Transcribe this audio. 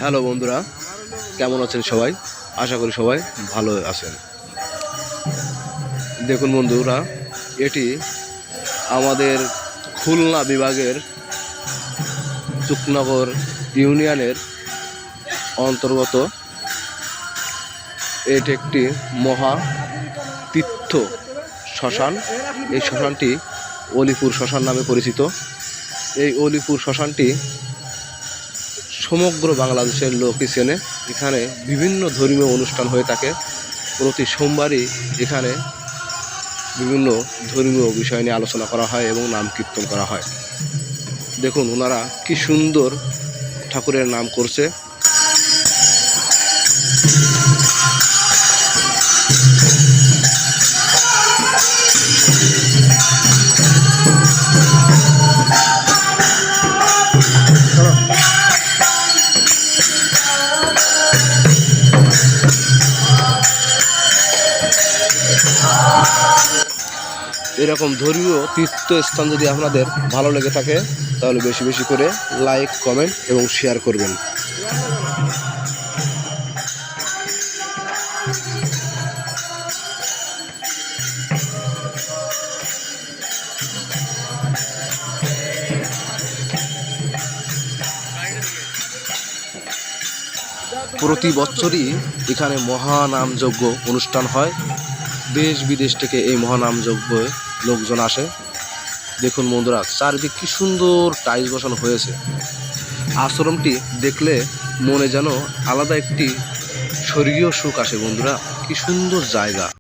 Hello বন্ধুরা, কেমন আছেন সবাই? আশা করি সবাই ভালো আছেন। দেখুন বন্ধুরা, এটি আমাদের খুলনা বিভাগের চুকনগর ইউনিয়নের অন্তর্গত এটি একটি মহা তীর্থ শ্মশান। এই শ্মশানটি অলিপুর শ্মশান নামে পরিচিত। এই অলিপুর শ্মশানটি সমগ্র বাংলাদেশের লোকই চেনে। এখানে বিভিন্ন ধর্মীয় অনুষ্ঠান হয়ে থাকে। প্রতি সোমবারই এখানে বিভিন্ন ধর্মীয় বিষয় নিয়ে আলোচনা করা হয় এবং নাম কীর্তন করা হয়। দেখুন ওনারা কি সুন্দর ঠাকুরের নাম করছে। এরকম ধর্মীয় তীর্থস্থান যদি আপনাদের ভালো লেগে থাকে তাহলে বেশি বেশি করে লাইক, কমেন্ট এবং শেয়ার করবেন। প্রতি বছরই এখানে মহানামযজ্ঞ অনুষ্ঠান হয়। দেশ বিদেশ থেকে এই মহানামযজ্ঞে লোকজন আসে। দেখুন বন্ধুরা, চারিদিক কি সুন্দর টাইলস বসানো হয়েছে। আশ্রমটি দেখলে মনে যেন আলাদা একটি স্বর্গীয় সুখ আসে। বন্ধুরা, কি সুন্দর জায়গা।